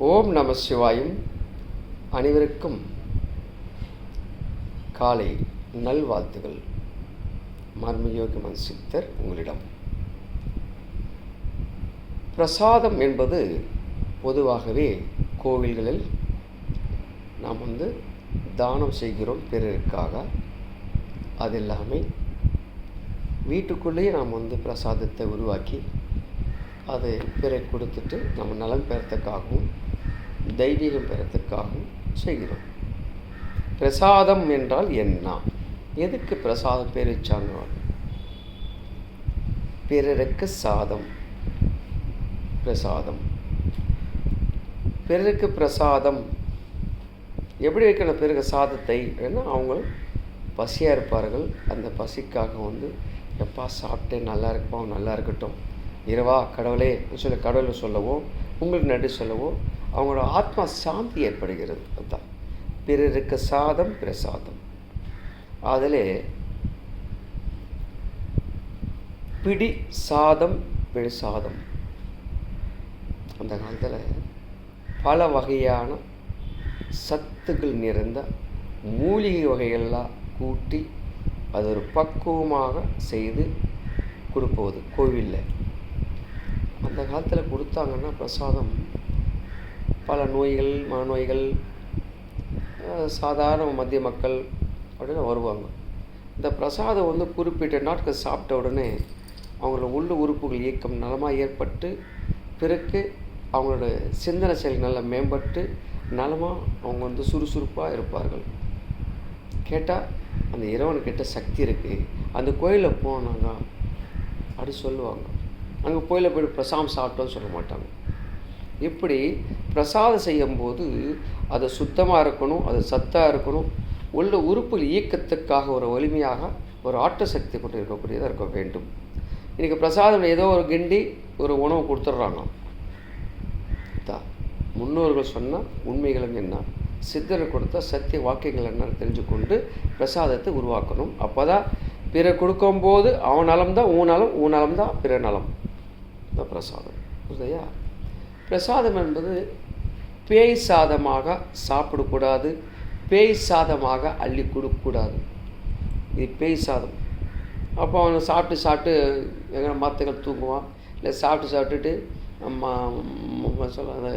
ஓம் நம சிவாயும். அனைவருக்கும் காலை நல்வாழ்த்துகள். மர்மயோகி சித்தர் உங்களிடம். பிரசாதம் என்பது பொதுவாகவே கோவில்களில் நாம் தானம் செய்கிறோம் பிறருக்காக. அது இல்லாமல் வீட்டுக்குள்ளேயே நாம் பிரசாதத்தை உருவாக்கி அதை பிறகு கொடுத்துட்டு நம்ம நலம் பெறத்துக்காகவும் தெய்வீகம் பெறத்துக்காகவும் செய்கிறோம். பிரசாதம் என்றால் என்ன? எதுக்கு பிரசாதம் பேர் வச்சாங்க? பிறருக்கு சாதம், பிரசாதம். பிறருக்கு பிரசாதம் எப்படி வைக்கணும்? பிறகு சாதத்தை ஏன்னா அவங்க பசியாக இருப்பார்கள். அந்த பசிக்காக எப்பா சாப்பிட்டேன், நல்லா இருப்பா, நல்லா இருக்கட்டும், இரவா கடவுளே சொல்ல கடவுளை சொல்லவோ உங்களுக்கு நன்றி சொல்லவோ அவங்களோட ஆத்மா சாந்தி ஏற்படுகிறது. அதுதான் பிறருக்கு சாதம், பிரசாதம். அதில் பிடி சாதம், பிரசாதம். அந்த காலத்தில் பல வகையான சத்துக்கள் நிறைந்த மூலிகை வகைகள்லாம் கூட்டி அது ஒரு பக்குவமாக செய்து கொடுப்பது கோவிலில். அந்த காலத்தில் கொடுத்தாங்கன்னா பிரசாதம் பல நோய்கள், மனநோய்கள், சாதாரண மத்திய மக்கள் அப்படின்னு வருவாங்க. இந்த பிரசாதம் குறிப்பிட்ட நாட்கள் சாப்பிட்ட உடனே அவங்களோட உள்ள உறுப்புகள் இயக்கம் நலமாக ஏற்பட்டு பிறகு அவங்களோட சிந்தனை செயல் நல்லா மேம்பட்டு நலமாக அவங்க சுறுசுறுப்பாக இருப்பார்கள். கேட்டால் அந்த இறைவன்கிட்ட சக்தி இருக்குது, அந்த கோயிலில் போனாங்க அப்படி சொல்லுவாங்க. அங்கே கோயிலில் போய்ட்டு பிரசாதம் சாப்பிட்டோன்னு சொல்ல மாட்டாங்க. இப்படி பிரசாதம் செய்யும்போது அது சுத்தமாக இருக்கணும், அது சத்தாக இருக்கணும், உள்ள உறுப்பு இயக்கத்துக்காக ஒரு வலிமையாக ஒரு ஆற்ற சக்தி கொண்டு இருக்கக்கூடியதாக இருக்க வேண்டும். இன்றைக்கி பிரசாதம் ஏதோ ஒரு கிண்டி ஒரு உணவு கொடுத்துட்றாங்க. முன்னோர்கள் சொன்னால் உண்மைகளும் என்ன, சித்தர் கொடுத்த சத்திய வாக்கியங்கள் என்னன்னு தெரிஞ்சுக்கொண்டு பிரசாதத்தை உருவாக்கணும். அப்போ தான் பிற கொடுக்கும்போது அவன் நலம்தான் உன் நலம், உன் நலம்தான் பிற நலம். தான் பிரசாதம். இல்லையா? பிரசாதம் என்பது பேய் சாதமாக சாப்பிடக்கூடாது, பேய் சாதமாக அள்ளி கொடுக்கக்கூடாது. இது பேய் சாதம். அப்போ அவன் சாப்பிட்டு எங்கே மற்றங்கள் தூங்குவான், இல்லை சாப்பிட்டுட்டு சொல்ல அந்த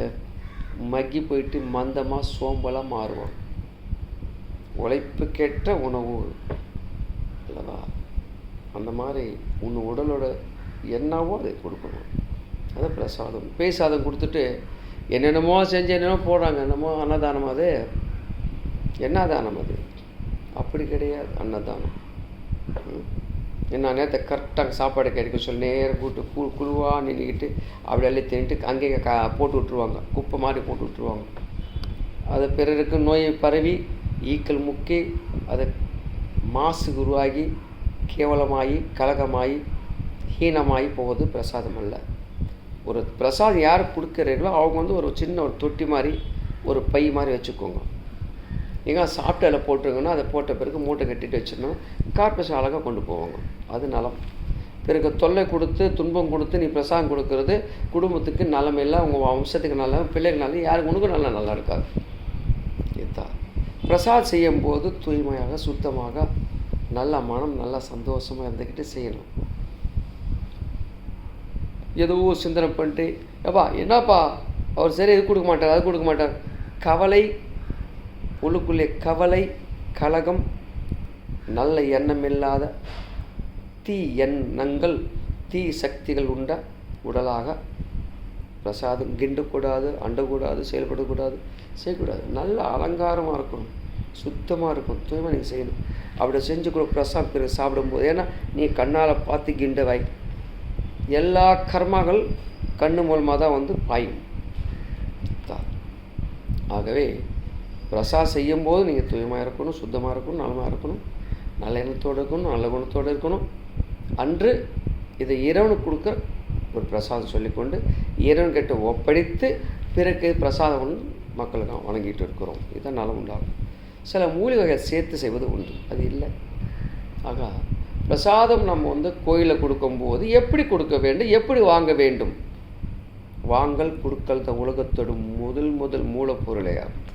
மக்கி போயிட்டு மந்தமாக சோம்பலாக மாறுவான். உழைப்புக்கேற்ற உணவு அல்லவா? அந்த மாதிரி உன் உடலோட என்னவோ அதை கொடுக்கணும். அது பிரசாதம். பேய் சாதம் கொடுத்துட்டு என்னென்னமோ செஞ்சு என்னென்னமோ போடுறாங்க. என்னமோ அன்னதானம். அது என்ன தானம்? அது அப்படி கிடையாது. அன்னதானம் என்ன நேரத்தை கரெக்டாக சாப்பாடு கிடைக்க சொல்லி நேரம் கூட்டு குழுவாக நின்றுக்கிட்டு அப்படி அள்ளி தின்ட்டு அங்கேயே போட்டு விட்ருவாங்க, குப்பை மாதிரி போட்டு விட்ருவாங்க. அது பிறருக்கு நோய் பரவி ஈக்கள் முக்கி அதை மாசு உருவாகி கேவலமாகி கலகமாகி ஹீனமாகி போவது பிரசாதம் அல்ல. ஒரு பிரசாதம் யார் கொடுக்குறீங்களோ அவங்க ஒரு சின்ன ஒரு தொட்டி மாதிரி ஒரு பை மாதிரி வச்சுக்கோங்க. எங்கே சாப்பிட்டு அதில் போட்டுருங்கன்னா அதை போட்ட பிறகு மூட்டை கட்டிட்டு வச்சிடணும். கார்பரேஷன் அழகாக கொண்டு போவாங்க. அது நலம். பிறகு தொல்லை கொடுத்து துன்பம் கொடுத்து நீ பிரசாதம் கொடுக்கறது குடும்பத்துக்கு நலம் இல்லை, உங்கள் வம்சத்துக்கு நல்ல, பிள்ளைகள் நல்ல, யாருக்கு உனக்கும் நல்லா இருக்காது. இதுதான் பிரசாதம் செய்யும்போது தூய்மையாக சுத்தமாக நல்ல மனம் நல்லா சந்தோஷமாக இருந்துக்கிட்டு செய்யணும். ஏதோ சிந்தனை பண்ணிட்டு ஏப்பா என்னப்பா அவர் சரி இது கொடுக்க மாட்டார், அது கொடுக்க மாட்டார், கவலை உள்ளுக்குள்ளே கவலை, கலகம், நல்ல எண்ணமில்லாத தீ எண்ணங்கள், தீ சக்திகள் உண்ட உடலாக பிரசாதம் கிண்டக்கூடாது, அண்டக்கூடாது, செயல்படக்கூடாது, செய்யக்கூடாது. நல்ல அலங்காரமாக இருக்கணும், சுத்தமாக இருக்கும், தூய்மை நீங்கள் செய்யணும். அப்படி செஞ்சு கூட பிரசாதம் பிறகு சாப்பிடும்போது ஏன்னா நீ கண்ணால் பார்த்து கிண்டவாய் எல்லா கர்மாக்கள் கண்ணு மூலமாக தான் பாயும். ஆகவே பிரசாதம் செய்யும்போது நீங்கள் தூய்மையாக இருக்கணும், சுத்தமாக இருக்கணும், நலமாக இருக்கணும், நல்ல எண்ணத்தோடு இருக்கணும், நல்ல குணத்தோடு இருக்கணும். அன்று இதை இறைவனுக்கு கொடுக்க ஒரு பிரசாதம் சொல்லிக்கொண்டு இறைவன்கிட்ட ஒப்படைத்து பிறகு பிரசாதம் மக்களுக்கு வணங்கிட்டு இருக்கிறோம். இதுதான் நலம் உண்டாகும். சில மூலிகைகளை சேர்த்து செய்வது உண்டு, அது இல்லை. ஆக பிரசாதம் நம்ம கோயிலில் கொடுக்கும்போது எப்படி கொடுக்க வேண்டும், எப்படி வாங்க வேண்டும்? வாங்கல் கொடுக்கல் தான் உலகத்தோட முதல் மூலப்பொருளே ஆகும்.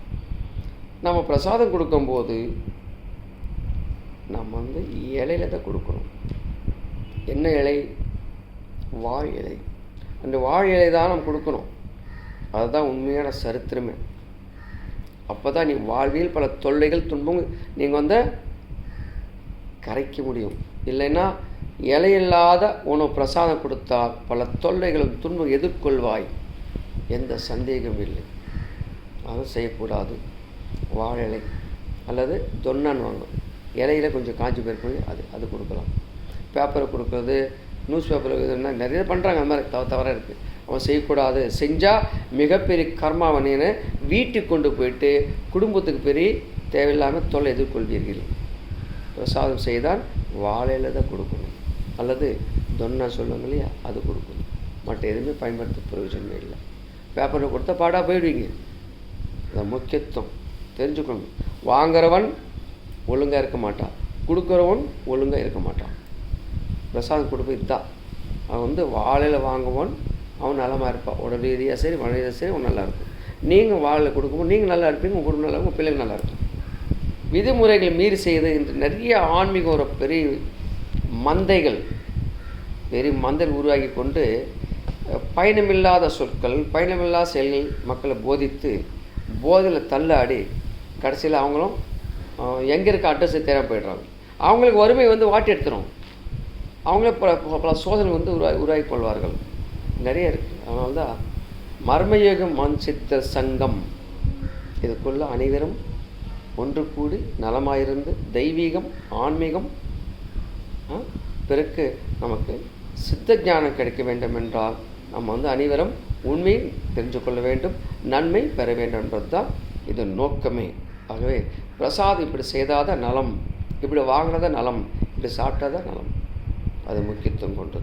நம்ம பிரசாதம் கொடுக்கும்போது நம்ம இலையில தான் கொடுக்கணும். என்ன இலை? வாழ் இலை. அந்த வாழ் இலை தான் நம்ம கொடுக்கணும். அதுதான் உண்மையான சரித்திரமே. அப்போ தான் நீ வாழ்வில் பல தொல்லைகள் துன்பங்கள் நீங்கள் கரைக்க முடியும். இல்லைன்னா இலையில்லாத உணவு பிரசாதம் கொடுத்தால் பல தொல்லைகளும் துன்பம் எதிர்கொள்வாய், எந்த சந்தேகம் இல்லை. அதுவும் செய்யக்கூடாது. வாழை இலை அல்லது தொன்னான்னு வாங்கும் இலையில கொஞ்சம் காஞ்சி போய் அது கொடுக்கலாம். பேப்பரை கொடுக்குறது, நியூஸ் பேப்பர் இதுன்னா நிறைய பண்ணுறாங்க. அந்த மாதிரி தவறாக இருக்குது. அவன் செய்யக்கூடாது. செஞ்சால் மிகப்பெரிய கர்மாவனின்னு வீட்டுக்கு கொண்டு போயிட்டு குடும்பத்துக்கு பெரிய தேவையில்லாமல் தொல்லை எதிர்கொள்வீர்கள். பிரசாதம் செய்தால் வாழையில் தான் கொடுக்கணும், அல்லது தொன்னா சொல்லுவாங்க இல்லையா, அது கொடுக்கணும். மற்ற எதுவுமே பயன்படுத்த பிரயோஜனமே இல்லை. பேப்பரில் கொடுத்தா பாடாக போயிடுவீங்க. அதை முக்கியத்துவம் தெரிஞ்சுக்கணும். வாங்குறவன் ஒழுங்காக இருக்க மாட்டான், கொடுக்குறவன் ஒழுங்காக இருக்க மாட்டான். பிரசாதம் கொடுப்பது இதுதான். அவன் வாழையில் வாங்குவன் அவன் நலமாக இருப்பான். உடல் ரீதியாக சரி, மன ரீதியாக சரி, அவன் நல்லா இருக்கும். நீங்கள் வாழையில் கொடுக்கும்போது நீங்கள் நல்லா இருப்பீங்க, உங்கள் குடும்பம் நல்லா இருக்கும், உங்கள் பிள்ளைங்க நல்லா இருக்கும். விதிமுறைகளை மீறி செய்து இன்று நிறைய ஆன்மீக ஒரு பெரிய மந்தைகள் உருவாகி கொண்டு பயணமில்லாத சொற்கள், பயணமில்லாத செயல்கள் மக்களை போதித்து போதையில் தள்ளாடி கடைசியில் அவங்களும் எங்கே இருக்க அட்ரஸை தேட போயிடுறாங்க. அவங்களுக்கு வறுமை வாட்டி எடுத்துரும். அவங்களே பல சோதனை உருவாகி கொள்வார்கள். நிறைய இருக்குது. அதனால தான் மர்மயோகம் மன்சித்த சங்கம் இதுக்குள்ள அனைவரும் ஒன்று கூடி நலமாயிருந்து தெய்வீகம் ஆன்மீகம் பிறகு நமக்கு சித்த ஞானம் கிடைக்க வேண்டும் என்றால் நம்ம அனைவரும் உண்மையை தெரிஞ்சு கொள்ள வேண்டும், நன்மை பெற வேண்டும் என்றது தான் இது நோக்கமே. ஆகவே பிரசாதம் இப்படி செய்தாதான் நலம், இப்படி வாங்கினதான் நலம், இப்படி சாப்பிட்டாதான் நலம். அது முக்கியத்துவம் கொண்டது.